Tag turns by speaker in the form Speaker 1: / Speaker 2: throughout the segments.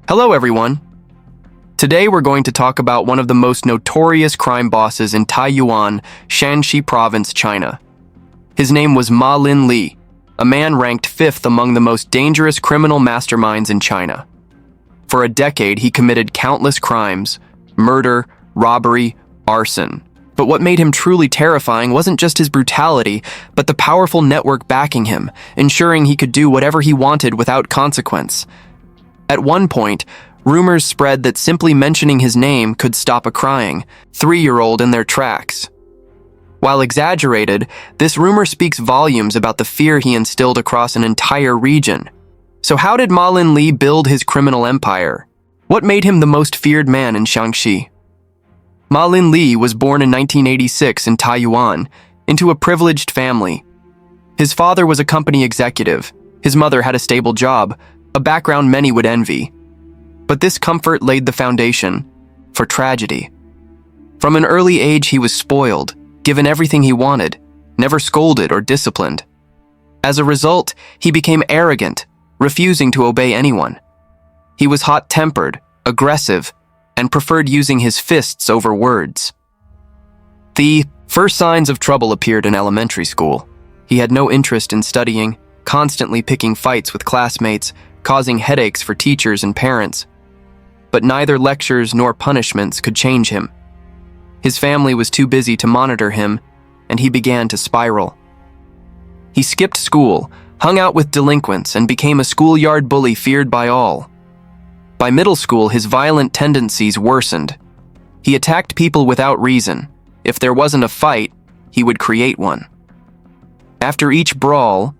Speaker 1: Hello everyone! Today we're going to talk about one of the most notorious crime bosses in Taiyuan, Shanxi Province, China. His name was Ma Lin Li, a man ranked 5th among the most dangerous criminal masterminds in China. For a decade, he committed countless crimes: murder, robbery, arson. But what made him truly terrifying wasn't just his brutality, but the powerful network backing him, ensuring he could do whatever he wanted without consequence. At one point, rumors spread that simply mentioning his name could stop a crying 3-year-old in their tracks. While exaggerated, this rumor speaks volumes about the fear he instilled across an entire region. So how did Ma Lin Li build his criminal empire? What made him the most feared man in Shanxi? Ma Lin Li was born in 1986 in Taiyuan, into a privileged family. His father was a company executive. His mother had a stable job, a background many would envy. But this comfort laid the foundation for tragedy. From an early age, he was spoiled, given everything he wanted, never scolded or disciplined. As a result, he became arrogant, refusing to obey anyone. He was hot-tempered, aggressive, and preferred using his fists over words. The first signs of trouble appeared in elementary school. He had no interest in studying, constantly picking fights with classmates, causing headaches for teachers and parents. But neither lectures nor punishments could change him. His family was too busy to monitor him, and he began to spiral. He skipped school, hung out with delinquents, and became a schoolyard bully feared by all. By middle school, his violent tendencies worsened. He attacked people without reason. If there wasn't a fight, he would create one. After each brawl,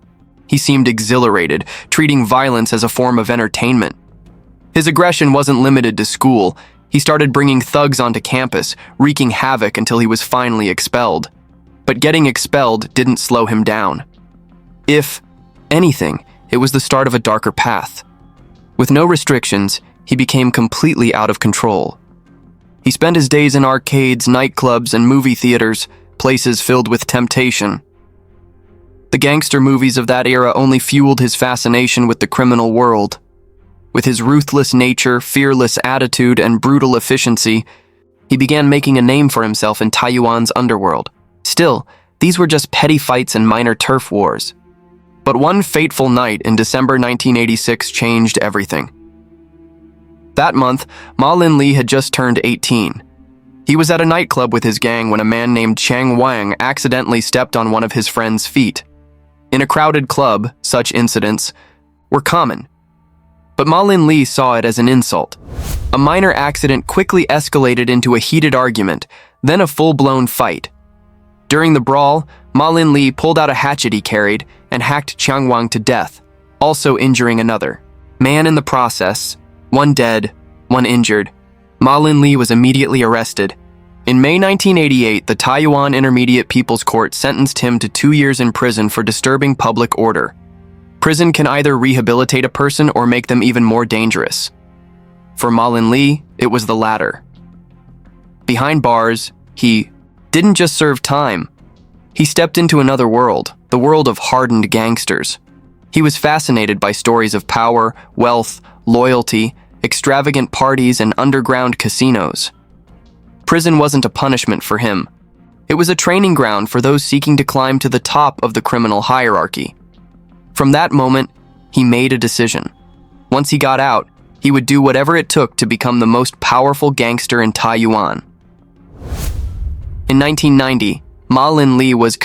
Speaker 1: he seemed exhilarated, treating violence as a form of entertainment. His aggression wasn't limited to school. He started bringing thugs onto campus, wreaking havoc until he was finally expelled. But getting expelled didn't slow him down. If anything, it was the start of a darker path. With no restrictions, he became completely out of control. He spent his days in arcades, nightclubs, and movie theaters, places filled with temptation. The gangster movies of that era only fueled his fascination with the criminal world. With his ruthless nature, fearless attitude, and brutal efficiency, he began making a name for himself in Taiyuan's underworld. Still, these were just petty fights and minor turf wars. But one fateful night in December 1986 changed everything. That month, Ma Lin Li had just turned 18. He was at a nightclub with his gang when a man named Chang Wang accidentally stepped on one of his friend's feet. In a crowded club, such incidents were common. But Ma Lin Li saw it as an insult. A minor accident quickly escalated into a heated argument, then a full-blown fight. During the brawl, Ma Lin Li pulled out a hatchet he carried and hacked Chang Wang to death, also injuring another man in the process. One dead, one injured. Ma Lin Li was immediately arrested. In May 1988, the Taiyuan Intermediate People's Court sentenced him to 2 years in prison for disturbing public order. Prison can either rehabilitate a person or make them even more dangerous. For Ma Lin Li, it was the latter. Behind bars, he didn't just serve time. He stepped into another world, the world of hardened gangsters. He was fascinated by stories of power, wealth, loyalty, extravagant parties, and underground casinos. Prison wasn't a punishment for him. It was a training ground for those seeking to climb to the top of the criminal hierarchy. From that moment, he made a decision. Once he got out, he would do whatever it took to become the most powerful gangster in Taiyuan. In 1990, Ma Lin Li was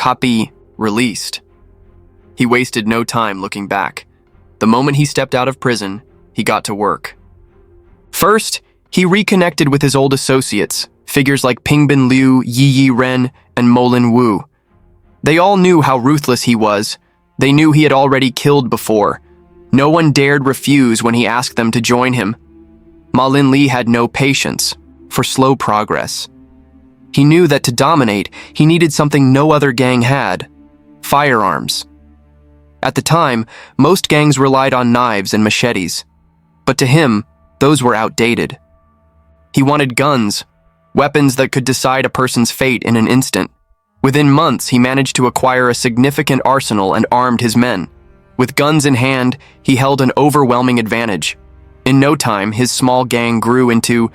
Speaker 1: released. He wasted no time looking back. The moment he stepped out of prison, he got to work. First, he reconnected with his old associates, figures like Pingbin Liu, Yi Ren, and Mo Lin Wu. They all knew how ruthless he was. They knew he had already killed before. No one dared refuse when he asked them to join him. Ma Lin Li had no patience for slow progress. He knew that to dominate, he needed something no other gang had: firearms. At the time, most gangs relied on knives and machetes. But to him, those were outdated. He wanted guns, weapons that could decide a person's fate in an instant. Within months, he managed to acquire a significant arsenal and armed his men. With guns in hand, he held an overwhelming advantage. In no time, his small gang grew into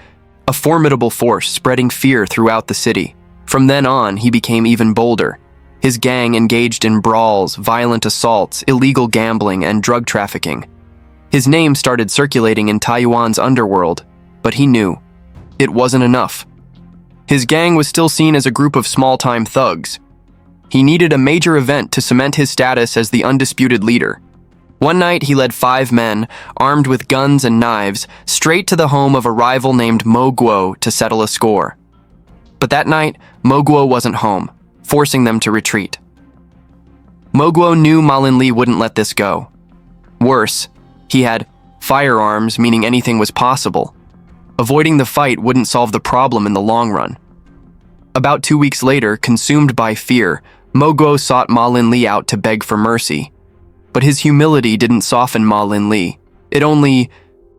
Speaker 1: a formidable force, spreading fear throughout the city. From then on, he became even bolder. His gang engaged in brawls, violent assaults, illegal gambling, and drug trafficking. His name started circulating in Taiyuan's underworld, but he knew it wasn't enough. His gang was still seen as a group of small-time thugs. He needed a major event to cement his status as the undisputed leader. One night, he led 5 men, armed with guns and knives, straight to the home of a rival named Mo Guo to settle a score. But that night, Mo Guo wasn't home, forcing them to retreat. Mo Guo knew Ma Lin Li wouldn't let this go. Worse, he had firearms, meaning anything was possible. Avoiding the fight wouldn't solve the problem in the long run. About 2 weeks later, consumed by fear, Mo Guo sought Ma Lin Li out to beg for mercy. But his humility didn't soften Ma Lin Li. It only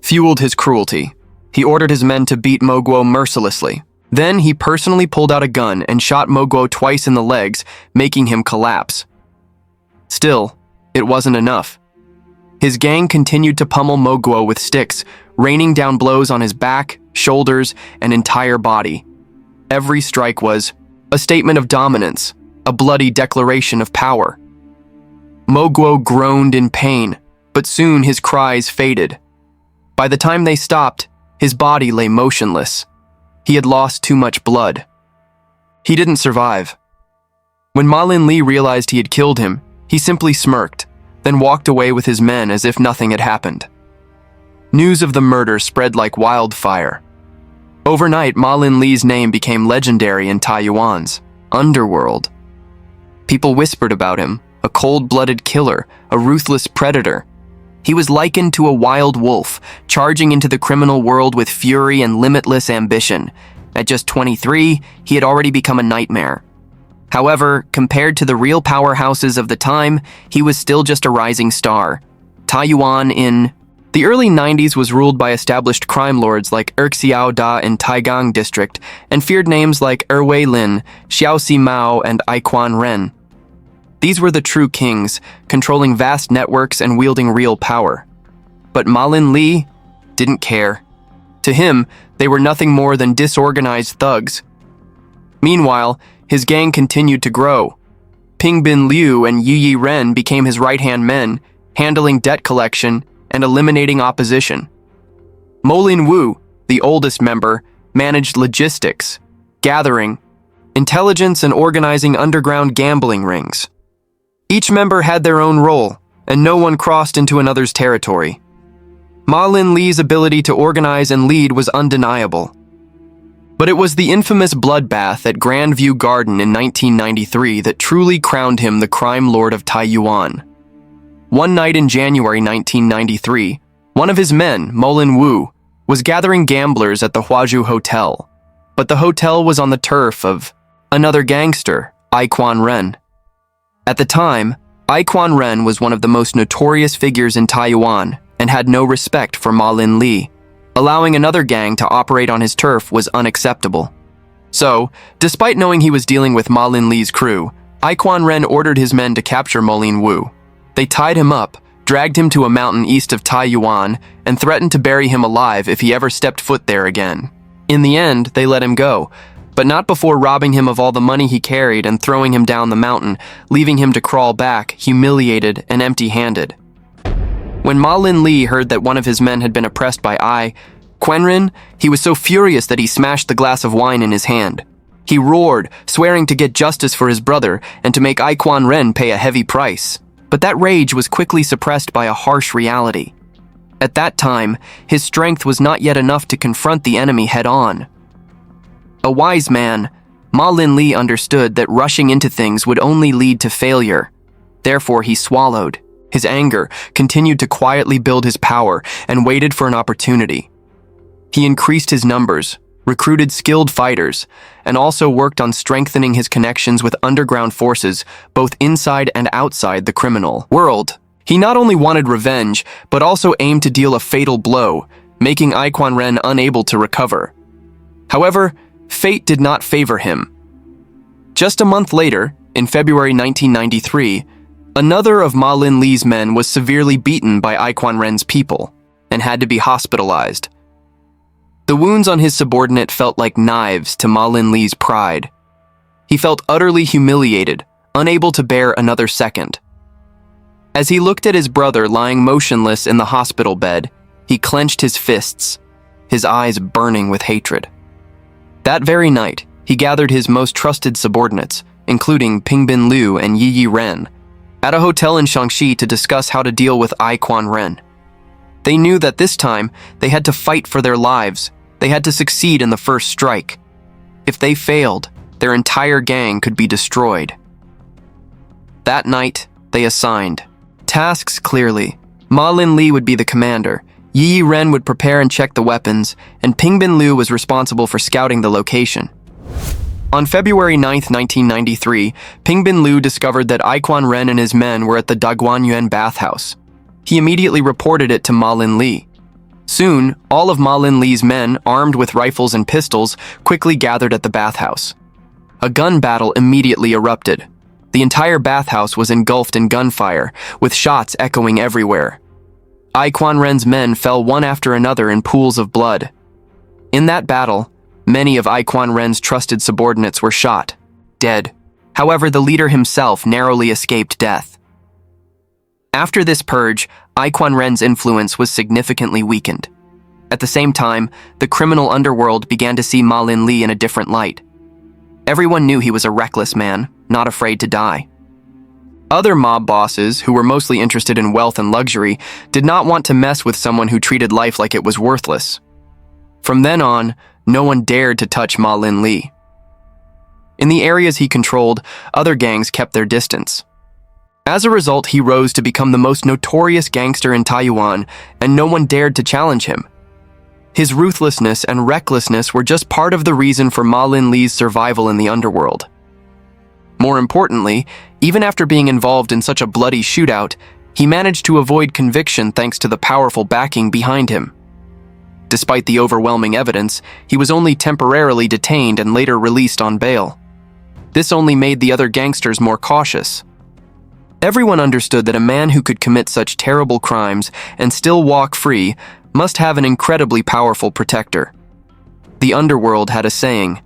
Speaker 1: fueled his cruelty. He ordered his men to beat Mo Guo mercilessly. Then he personally pulled out a gun and shot Mo Guo twice in the legs, making him collapse. Still, it wasn't enough. His gang continued to pummel Mo Guo with sticks, raining down blows on his back, shoulders, and entire body. Every strike was a statement of dominance, a bloody declaration of power. Mo Guo groaned in pain, but soon his cries faded. By the time they stopped, his body lay motionless. He had lost too much blood. He didn't survive. When Ma Lin Li realized he had killed him, he simply smirked, then walked away with his men as if nothing had happened. News of the murder spread like wildfire. Overnight, Ma Lin Li's name became legendary in Taiyuan's underworld. People whispered about him, a cold-blooded killer, a ruthless predator. He was likened to a wild wolf, charging into the criminal world with fury and limitless ambition. At just 23, he had already become a nightmare. However, compared to the real powerhouses of the time, he was still just a rising star. Taiyuan in the early 90s was ruled by established crime lords like Xiao Da in Taigang district and feared names like Wei Lin, Xiaoxi Mao, and Quan Ren. These were the true kings, controlling vast networks and wielding real power. But Ma Lin Li didn't care. To him, they were nothing more than disorganized thugs. Meanwhile, his gang continued to grow. Pingbin Liu and Yi Ren became his right-hand men, handling debt collection and eliminating opposition. Ma Lin Wu, the oldest member, managed logistics, gathering, intelligence, and organizing underground gambling rings. Each member had their own role, and no one crossed into another's territory. Ma Lin Li's ability to organize and lead was undeniable. But it was the infamous bloodbath at Grandview Garden in 1993 that truly crowned him the crime lord of Taiyuan. One night in January 1993, one of his men, Ma Lin Wu, was gathering gamblers at the Huazhu Hotel. But the hotel was on the turf of another gangster, Quan Ren. At the time, Quan Ren was one of the most notorious figures in Taiyuan and had no respect for Ma Lin Li. Allowing another gang to operate on his turf was unacceptable. So, despite knowing he was dealing with Ma Lin Li's crew, Quan Ren ordered his men to capture Ma Lin Wu. They tied him up, dragged him to a mountain east of Taiyuan, and threatened to bury him alive if he ever stepped foot there again. In the end, they let him go, but not before robbing him of all the money he carried and throwing him down the mountain, leaving him to crawl back, humiliated and empty-handed. When Ma Lin Li heard that one of his men had been oppressed by Quan Ren, he was so furious that he smashed the glass of wine in his hand. He roared, swearing to get justice for his brother and to make Quan Ren pay a heavy price. But that rage was quickly suppressed by a harsh reality. At that time, his strength was not yet enough to confront the enemy head-on. A wise man, Ma Lin Li understood that rushing into things would only lead to failure. Therefore, he swallowed. His anger continued to quietly build his power and waited for an opportunity. He increased his numbers, recruited skilled fighters, and also worked on strengthening his connections with underground forces, both inside and outside the criminal world. He not only wanted revenge, but also aimed to deal a fatal blow, making Quan Ren unable to recover. However, fate did not favor him. Just a month later, in February 1993, another of Ma Lin Li's men was severely beaten by Quan Ren's people. and had to be hospitalized. The wounds on his subordinate felt like knives to Ma Lin Li's pride. He felt utterly humiliated, unable to bear another second. As he looked at his brother lying motionless in the hospital bed, he clenched his fists, his eyes burning with hatred. That very night, he gathered his most trusted subordinates, including Pingbin Liu and Yi Ren, at a hotel in Shanxi to discuss how to deal with Aiquan Ren. They knew that this time, they had to fight for their lives. They had to succeed in the first strike. If they failed, their entire gang could be destroyed. That night, they assigned tasks clearly. Ma Lin Li would be the commander, Yi Ren would prepare and check the weapons, and Pingbin Liu was responsible for scouting the location. On February 9, 1993, Pingbin Liu discovered that Aiquan Ren and his men were at the Taiyuan bathhouse. He immediately reported it to Ma Lin Li. Soon, all of Ma Lin Li's men, armed with rifles and pistols, quickly gathered at the bathhouse. A gun battle immediately erupted. The entire bathhouse was engulfed in gunfire, with shots echoing everywhere. Aiquan Ren's men fell one after another in pools of blood. In that battle, many of Aiquan Ren's trusted subordinates were shot, dead. However, the leader himself narrowly escaped death. After this purge, Aiquan Ren's influence was significantly weakened. At the same time, the criminal underworld began to see Ma Lin Li in a different light. Everyone knew he was a reckless man, not afraid to die. Other mob bosses, who were mostly interested in wealth and luxury, did not want to mess with someone who treated life like it was worthless. From then on, no one dared to touch Ma Lin Li. In the areas he controlled, other gangs kept their distance. As a result, he rose to become the most notorious gangster in Taiyuan, and no one dared to challenge him. His ruthlessness and recklessness were just part of the reason for Ma Lin Li's survival in the underworld. More importantly, even after being involved in such a bloody shootout, he managed to avoid conviction thanks to the powerful backing behind him. Despite the overwhelming evidence, he was only temporarily detained and later released on bail. This only made the other gangsters more cautious. Everyone understood that a man who could commit such terrible crimes and still walk free must have an incredibly powerful protector. The underworld had a saying,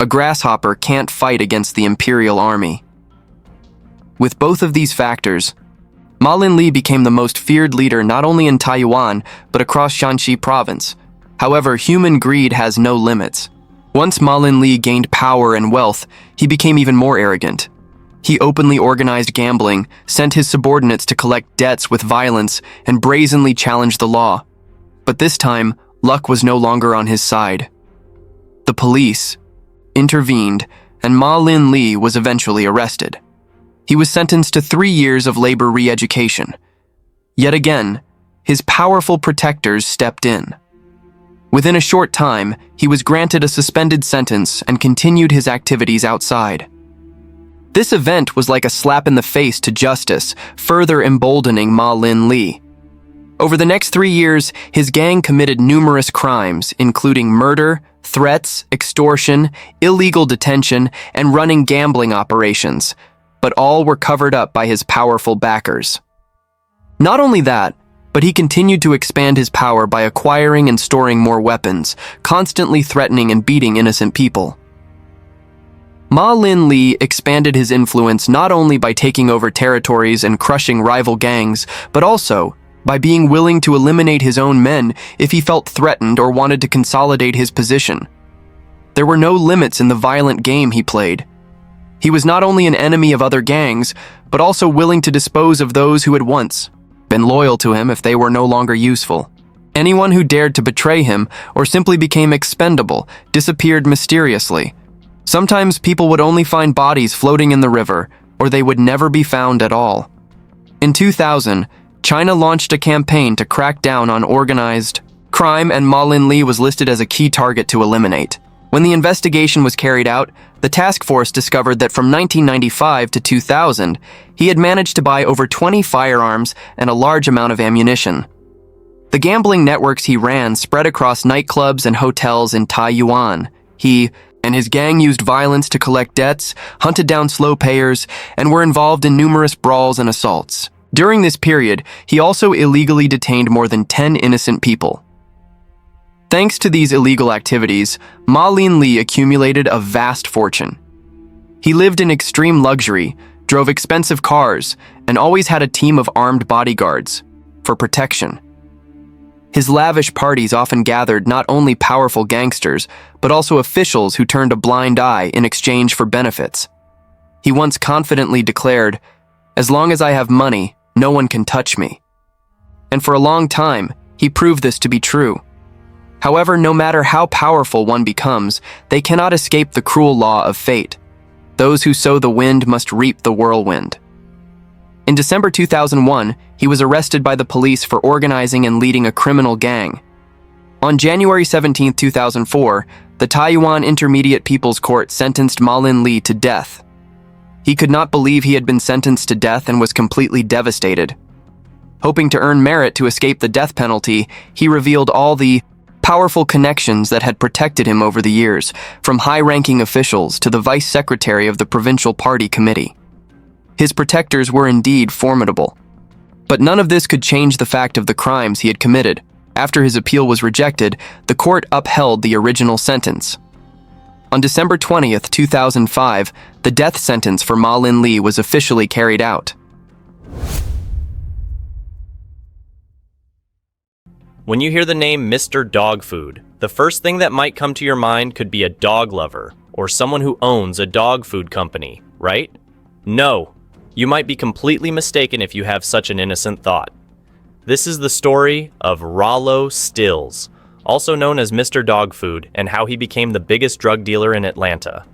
Speaker 1: "A grasshopper can't fight against the imperial army." With both of these factors, Ma Lin Li became the most feared leader not only in Taiyuan, but across Shanxi Province. However, human greed has no limits. Once Ma Lin Li gained power and wealth, he became even more arrogant. He openly organized gambling, sent his subordinates to collect debts with violence, and brazenly challenged the law. But this time, luck was no longer on his side. The police intervened, and Ma Lin Li was eventually arrested. He was sentenced to 3 years of labor re-education. Yet again, his powerful protectors stepped in. Within a short time, he was granted a suspended sentence and continued his activities outside. This event was like a slap in the face to justice, further emboldening Ma Lin Li. Over the next 3 years, his gang committed numerous crimes, including murder, threats, extortion, illegal detention, and running gambling operations, but all were covered up by his powerful backers. Not only that, but he continued to expand his power by acquiring and storing more weapons, constantly threatening and beating innocent people. Ma Lin Li expanded his influence not only by taking over territories and crushing rival gangs, but also by being willing to eliminate his own men if he felt threatened or wanted to consolidate his position. There were no limits in the violent game he played. He was not only an enemy of other gangs, but also willing to dispose of those who had once been loyal to him if they were no longer useful. Anyone who dared to betray him or simply became expendable disappeared mysteriously. Sometimes people would only find bodies floating in the river, or they would never be found at all. In 2000, China launched a campaign to crack down on organized crime, and Ma Lin Li was listed as a key target to eliminate. When the investigation was carried out, the task force discovered that from 1995 to 2000, he had managed to buy over 20 firearms and a large amount of ammunition. The gambling networks he ran spread across nightclubs and hotels in Taiyuan. He and his gang used violence to collect debts, hunted down slow payers, and were involved in numerous brawls and assaults. During this period, he also illegally detained more than 10 innocent people. Thanks to these illegal activities, Ma Lin Li accumulated a vast fortune. He lived in extreme luxury, drove expensive cars, and always had a team of armed bodyguards for protection. His lavish parties often gathered not only powerful gangsters, but also officials who turned a blind eye in exchange for benefits. He once confidently declared, "As long as I have money, no one can touch me." And for a long time, he proved this to be true. However, no matter how powerful one becomes, they cannot escape the cruel law of fate. Those who sow the wind must reap the whirlwind. In December 2001, he was arrested by the police for organizing and leading a criminal gang. On January 17, 2004, the Taiyuan Intermediate People's Court sentenced Ma Lin Li to death. He could not believe he had been sentenced to death and was completely devastated. Hoping to earn merit to escape the death penalty, he revealed all the powerful connections that had protected him over the years, from high-ranking officials to the vice secretary of the provincial party committee. His protectors were indeed formidable. But none of this could change the fact of the crimes he had committed. After his appeal was rejected, the court upheld the original sentence. On December 20th, 2005, the death sentence for Ma Lin Li was officially carried out.
Speaker 2: When you hear the name Mr. Dog Food, the first thing that might come to your mind could be a dog lover or someone who owns a dog food company, right? No, you might be completely mistaken if you have such an innocent thought. This is the story of Rollo Stills, also known as Mr. Dog Food, and how he became the biggest drug dealer in Atlanta.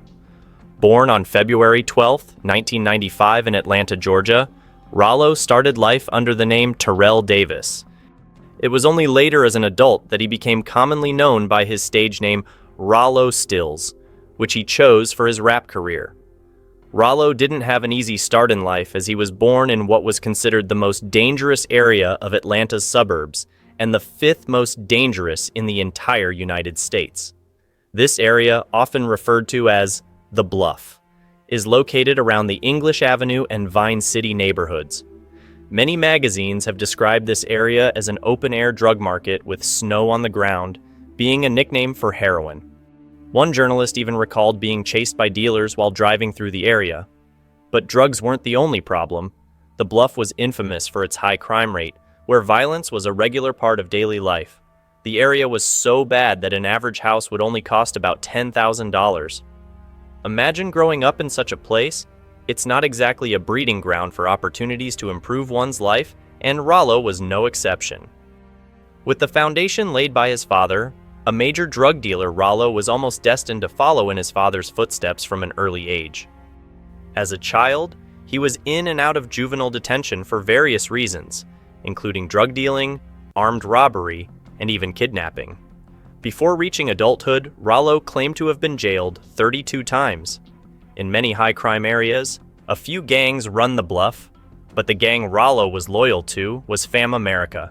Speaker 2: Born on February 12, 1995 in Atlanta, Georgia, Rollo started life under the name Terrell Davis. It was only later as an adult that he became commonly known by his stage name Rollo Stills, which he chose for his rap career. Rollo didn't have an easy start in life, as he was born in what was considered the most dangerous area of Atlanta's suburbs and the fifth most dangerous in the entire United States. This area, often referred to as the Bluff, is located around the English Avenue and Vine City neighborhoods. Many magazines have described this area as an open-air drug market with snow on the ground, being a nickname for heroin. One journalist even recalled being chased by dealers while driving through the area. But drugs weren't the only problem. The Bluff was infamous for its high crime rate, where violence was a regular part of daily life. The area was so bad that an average house would only cost about $10,000. Imagine growing up in such a place. It's not exactly a breeding ground for opportunities to improve one's life, and Rollo was no exception. With the foundation laid by his father, a major drug dealer, Rollo was almost destined to follow in his father's footsteps from an early age. As a child, he was in and out of juvenile detention for various reasons, including drug dealing, armed robbery, and even kidnapping. Before reaching adulthood, Rollo claimed to have been jailed 32 times. In many high-crime areas, a few gangs run the Bluff, but the gang Rollo was loyal to was Fam America.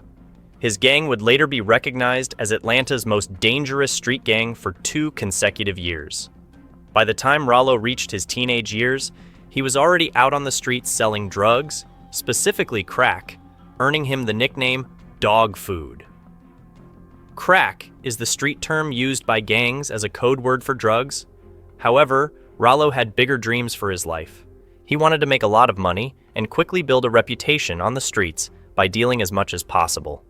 Speaker 2: His gang would later be recognized as Atlanta's most dangerous street gang for 2 consecutive years. By the time Rollo reached his teenage years, he was already out on the streets selling drugs, specifically crack, earning him the nickname Dog Food. Crack is the street term used by gangs as a code word for drugs. However, Rollo had bigger dreams for his life. He wanted to make a lot of money and quickly build a reputation on the streets by dealing as much as possible.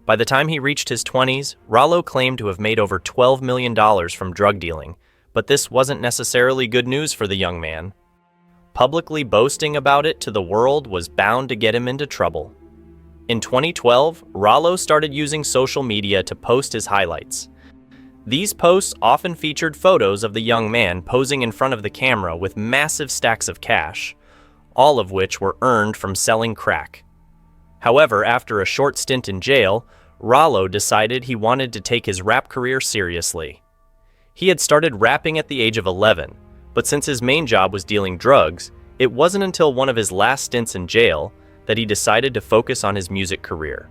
Speaker 2: By the time he reached his 20s, Rollo claimed to have made over $12 million from drug dealing, but this wasn't necessarily good news for the young man. Publicly boasting about it to the world was bound to get him into trouble. In 2012, Rollo started using social media to post his highlights. These posts often featured photos of the young man posing in front of the camera with massive stacks of cash, all of which were earned from selling crack. However, after a short stint in jail, Rollo decided he wanted to take his rap career seriously. He had started rapping at the age of 11, but since his main job was dealing drugs, it wasn't until one of his last stints in jail that he decided to focus on his music career.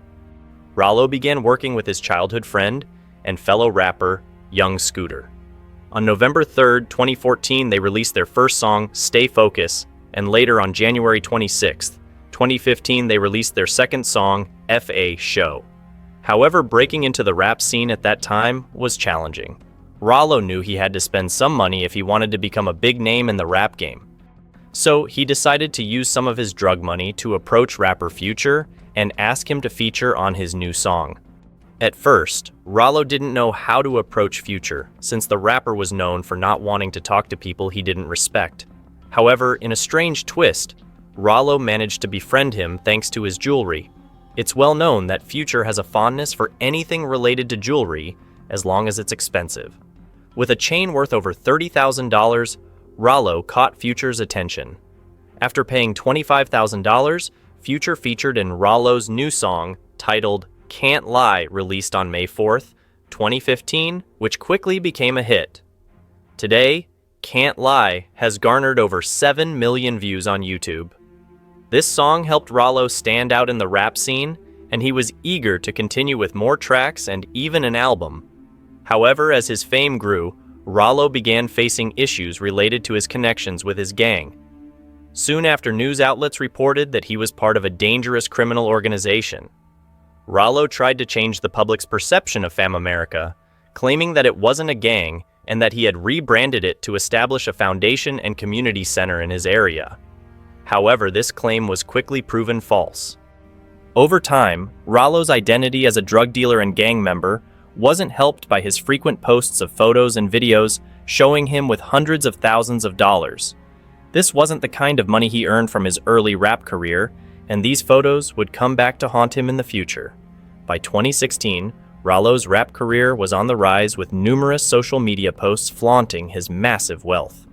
Speaker 2: Rollo began working with his childhood friend and fellow rapper, Young Scooter. On November 3, 2014, they released their first song, Stay Focused, and later on January 26, 2015, they released their second song, F.A. Show. However, breaking into the rap scene at that time was challenging. Rollo knew he had to spend some money if he wanted to become a big name in the rap game. So he decided to use some of his drug money to approach rapper Future and ask him to feature on his new song. At first, Rollo didn't know how to approach Future, since the rapper was known for not wanting to talk to people he didn't respect. However, in a strange twist, Rollo managed to befriend him thanks to his jewelry. It's well known that Future has a fondness for anything related to jewelry, as long as it's expensive. With a chain worth over $30,000, Rollo caught Future's attention. After paying $25,000, Future featured in Rollo's new song, titled Can't Lie, released on May 4th, 2015, which quickly became a hit. Today, Can't Lie has garnered over 7 million views on YouTube. This song helped Rollo stand out in the rap scene, and he was eager to continue with more tracks and even an album. However, as his fame grew, Rollo began facing issues related to his connections with his gang. Soon after, news outlets reported that he was part of a dangerous criminal organization. Rollo tried to change the public's perception of Fam America, claiming that it wasn't a gang and that he had rebranded it to establish a foundation and community center in his area. However, this claim was quickly proven false. Over time, Rollo's identity as a drug dealer and gang member wasn't helped by his frequent posts of photos and videos showing him with hundreds of thousands of dollars. This wasn't the kind of money he earned from his early rap career, and these photos would come back to haunt him in the future. By 2016, Rollo's rap career was on the rise with numerous social media posts flaunting his massive wealth.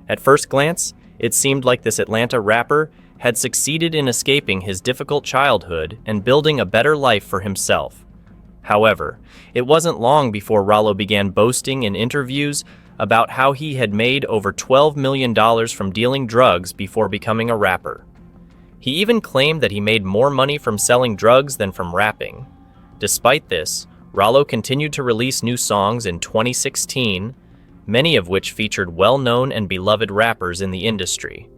Speaker 2: At first glance, it seemed like this Atlanta rapper had succeeded in escaping his difficult childhood and building a better life for himself. However, it wasn't long before Rollo began boasting in interviews about how he had made over $12 million from dealing drugs before becoming a rapper. He even claimed that he made more money from selling drugs than from rapping. Despite this, Rollo continued to release new songs in 2016, many of which featured well-known and beloved rappers in the industry.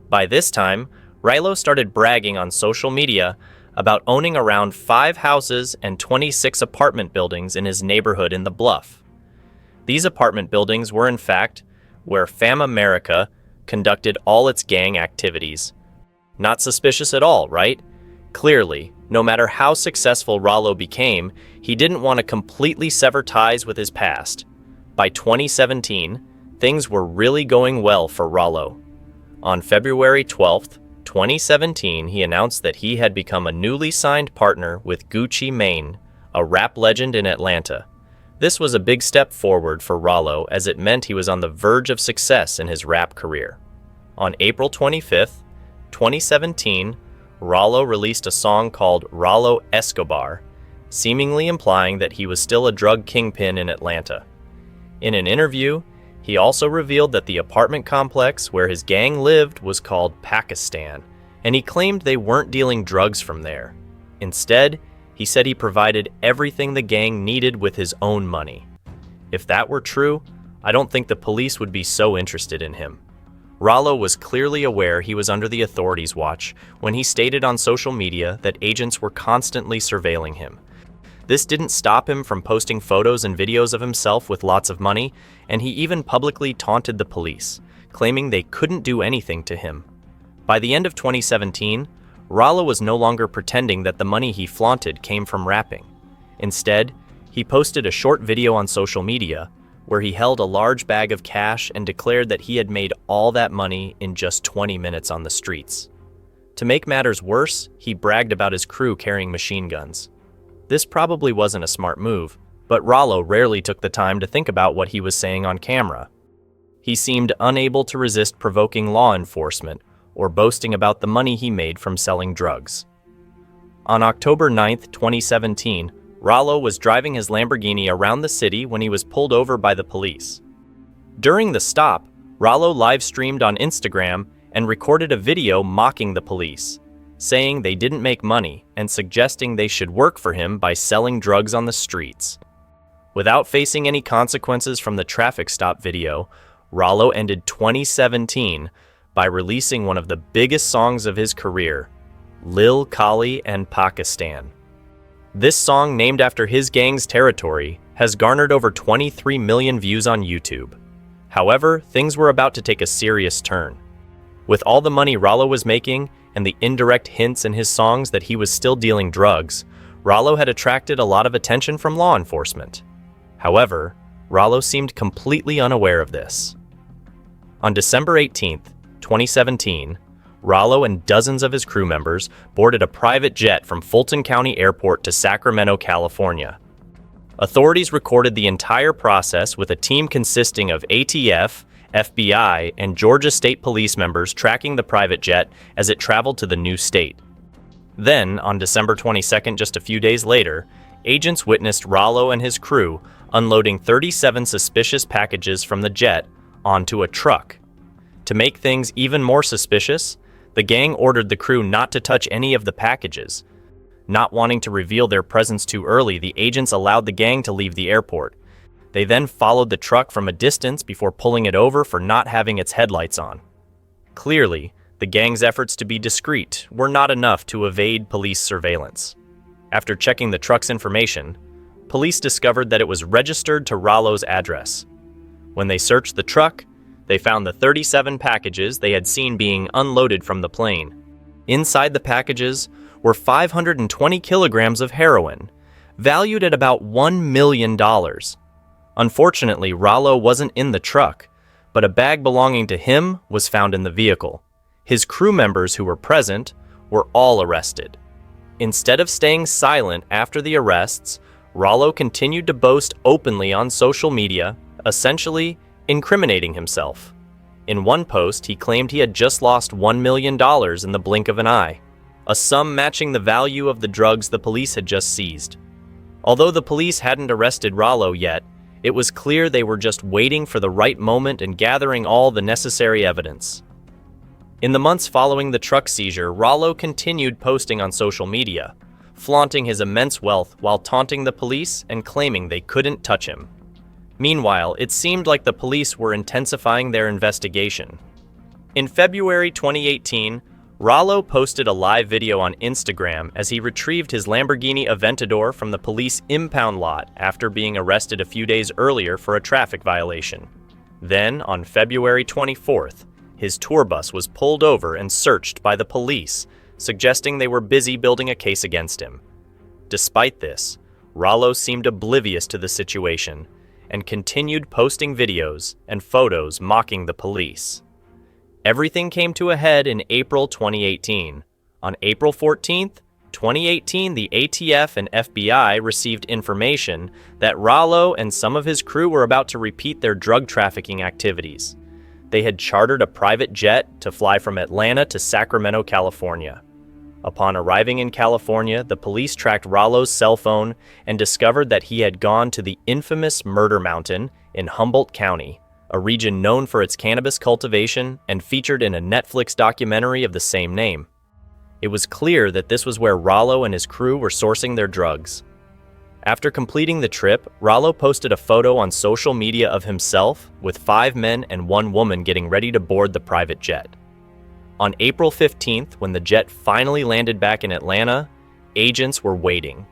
Speaker 2: By this time, Rollo started bragging on social media about owning around 5 houses and 26 apartment buildings in his neighborhood in the Bluff. These apartment buildings were in fact where Fam America conducted all its gang activities. Not suspicious at all, right? Clearly, no matter how successful Rollo became, he didn't want to completely sever ties with his past. By 2017, things were really going well for Rollo. On February 12th, 2017, he announced that he had become a newly signed partner with Gucci Mane, a rap legend in Atlanta. This was a big step forward for Rollo, as it meant he was on the verge of success in his rap career. On April 25th, 2017, Rollo released a song called Rollo Escobar, seemingly implying that he was still a drug kingpin in Atlanta. In an interview, he also revealed that the apartment complex where his gang lived was called Pakistan, and he claimed they weren't dealing drugs from there. Instead, he said he provided everything the gang needed with his own money. If that were true, I don't think the police would be so interested in him. Rollo was clearly aware he was under the authorities' watch when he stated on social media that agents were constantly surveilling him. This didn't stop him from posting photos and videos of himself with lots of money, and he even publicly taunted the police, claiming they couldn't do anything to him. By the end of 2017, Rollo was no longer pretending that the money he flaunted came from rapping. Instead, he posted a short video on social media where he held a large bag of cash and declared that he had made all that money in just 20 minutes on the streets. To make matters worse, he bragged about his crew carrying machine guns. This probably wasn't a smart move, but Rollo rarely took the time to think about what he was saying on camera. He seemed unable to resist provoking law enforcement or boasting about the money he made from selling drugs. On October 9, 2017, Rollo was driving his Lamborghini around the city when he was pulled over by the police. During the stop, Rollo live-streamed on Instagram and recorded a video mocking the police, saying they didn't make money and suggesting they should work for him by selling drugs on the streets. Without facing any consequences from the traffic stop video, Rollo ended 2017 by releasing one of the biggest songs of his career, Lil Kali and Pakistan. This song, named after his gang's territory, has garnered over 23 million views on YouTube. However, things were about to take a serious turn. With all the money Rollo was making and the indirect hints in his songs that he was still dealing drugs, Rollo had attracted a lot of attention from law enforcement. However, Rollo seemed completely unaware of this. On December 18, 2017, Rollo and dozens of his crew members boarded a private jet from Fulton County Airport to Sacramento, California. Authorities recorded the entire process with a team consisting of ATF, FBI, and Georgia State Police members tracking the private jet as it traveled to the new state. Then, on December 22nd, just a few days later, agents witnessed Rollo and his crew unloading 37 suspicious packages from the jet onto a truck. To make things even more suspicious, the gang ordered the crew not to touch any of the packages. Not wanting to reveal their presence too early, the agents allowed the gang to leave the airport. They then followed the truck from a distance before pulling it over for not having its headlights on. Clearly, the gang's efforts to be discreet were not enough to evade police surveillance. After checking the truck's information, police discovered that it was registered to Rollo's address. When they searched the truck, they found the 37 packages they had seen being unloaded from the plane. Inside the packages were 520 kilograms of heroin, valued at about $1 million. Unfortunately, Rollo wasn't in the truck, but a bag belonging to him was found in the vehicle. His crew members who were present were all arrested. Instead of staying silent after the arrests, Rollo continued to boast openly on social media, essentially incriminating himself. In one post, he claimed he had just lost $1 million in the blink of an eye, a sum matching the value of the drugs the police had just seized. Although the police hadn't arrested Rollo yet, it was clear they were just waiting for the right moment and gathering all the necessary evidence. In the months following the truck seizure, Rollo continued posting on social media, flaunting his immense wealth while taunting the police and claiming they couldn't touch him. Meanwhile, it seemed like the police were intensifying their investigation. In February 2018, Rollo posted a live video on Instagram as he retrieved his Lamborghini Aventador from the police impound lot after being arrested a few days earlier for a traffic violation. Then, on February 24th, his tour bus was pulled over and searched by the police, suggesting they were busy building a case against him. Despite this, Rollo seemed oblivious to the situation and continued posting videos and photos mocking the police. Everything came to a head in April 2018. On April 14th, 2018, the ATF and FBI received information that Rollo and some of his crew were about to repeat their drug trafficking activities. They had chartered a private jet to fly from Atlanta to Sacramento, California. Upon arriving in California, the police tracked Rollo's cell phone and discovered that he had gone to the infamous Murder Mountain in Humboldt County, a region known for its cannabis cultivation and featured in a Netflix documentary of the same name. It was clear that this was where Rollo and his crew were sourcing their drugs. After completing the trip, Rollo posted a photo on social media of himself with 5 men and 1 woman getting ready to board the private jet. On April 15th, when the jet finally landed back in Atlanta, agents were waiting.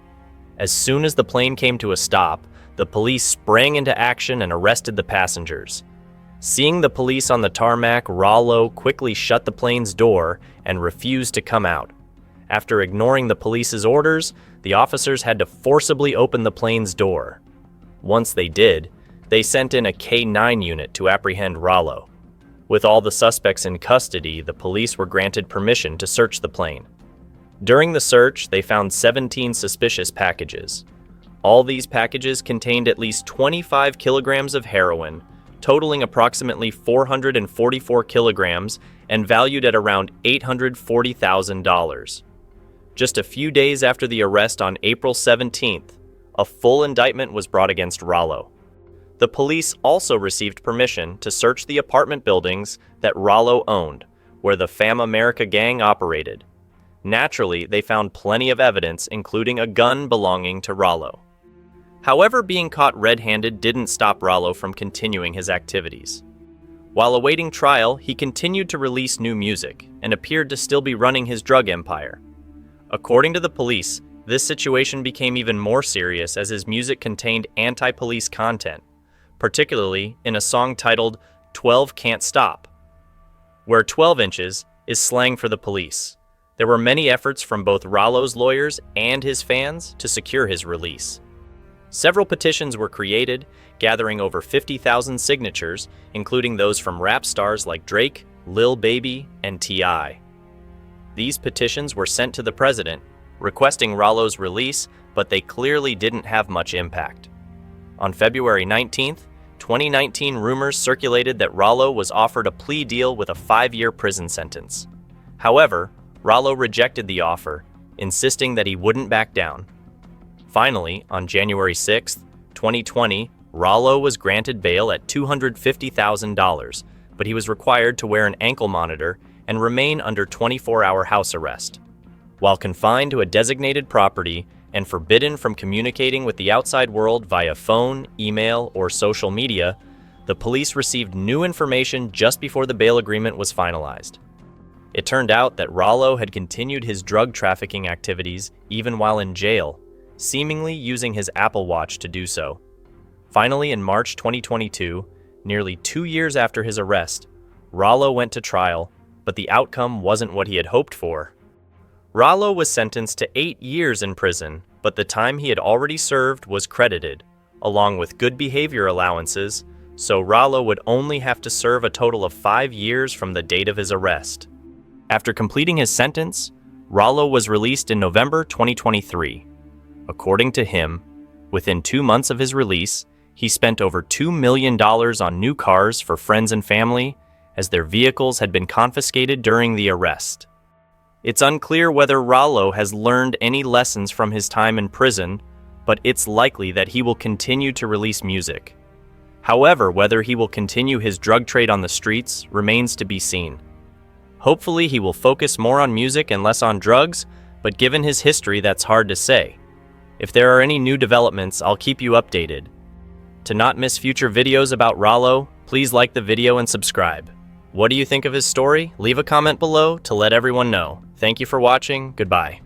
Speaker 2: As soon as the plane came to a stop, the police sprang into action and arrested the passengers. Seeing the police on the tarmac, Rollo quickly shut the plane's door and refused to come out. After ignoring the police's orders, the officers had to forcibly open the plane's door. Once they did, they sent in a K-9 unit to apprehend Rollo. With all the suspects in custody, the police were granted permission to search the plane. During the search, they found 17 suspicious packages. All these packages contained at least 25 kilograms of heroin, totaling approximately 444 kilograms and valued at around $840,000. Just a few days after the arrest on April 17th, a full indictment was brought against Rollo. The police also received permission to search the apartment buildings that Rollo owned, where the Fam America gang operated. Naturally, they found plenty of evidence, including a gun belonging to Rollo. However, being caught red-handed didn't stop Rollo from continuing his activities. While awaiting trial, he continued to release new music and appeared to still be running his drug empire. According to the police, this situation became even more serious as his music contained anti-police content, particularly in a song titled 12 Can't Stop, where 12 inches is slang for the police. There were many efforts from both Rollo's lawyers and his fans to secure his release. Several petitions were created, gathering over 50,000 signatures, including those from rap stars like Drake, Lil Baby, and T.I. These petitions were sent to the president, requesting Rollo's release, but they clearly didn't have much impact. On February 19th, 2019, rumors circulated that Rollo was offered a plea deal with a 5-year prison sentence. However, Rollo rejected the offer, insisting that he wouldn't back down. Finally, on January 6, 2020, Rollo was granted bail at $250,000, but he was required to wear an ankle monitor and remain under 24-hour house arrest. While confined to a designated property and forbidden from communicating with the outside world via phone, email, or social media, the police received new information just before the bail agreement was finalized. It turned out that Rollo had continued his drug trafficking activities even while in jail, seemingly using his Apple Watch to do so. Finally, in March 2022, nearly 2 years after his arrest, Rollo went to trial, but the outcome wasn't what he had hoped for. Rollo was sentenced to 8 years in prison, but the time he had already served was credited, along with good behavior allowances, so Rollo would only have to serve a total of 5 years from the date of his arrest. After completing his sentence, Rollo was released in November 2023. According to him, within 2 months of his release, he spent over $2 million on new cars for friends and family, as their vehicles had been confiscated during the arrest. It's unclear whether Rollo has learned any lessons from his time in prison, but it's likely that he will continue to release music. However, whether he will continue his drug trade on the streets remains to be seen. Hopefully, he will focus more on music and less on drugs, but given his history, that's hard to say. If there are any new developments, I'll keep you updated. To not miss future videos about Rollo, please like the video and subscribe. What do you think of his story? Leave a comment below to let everyone know. Thank you for watching. Goodbye.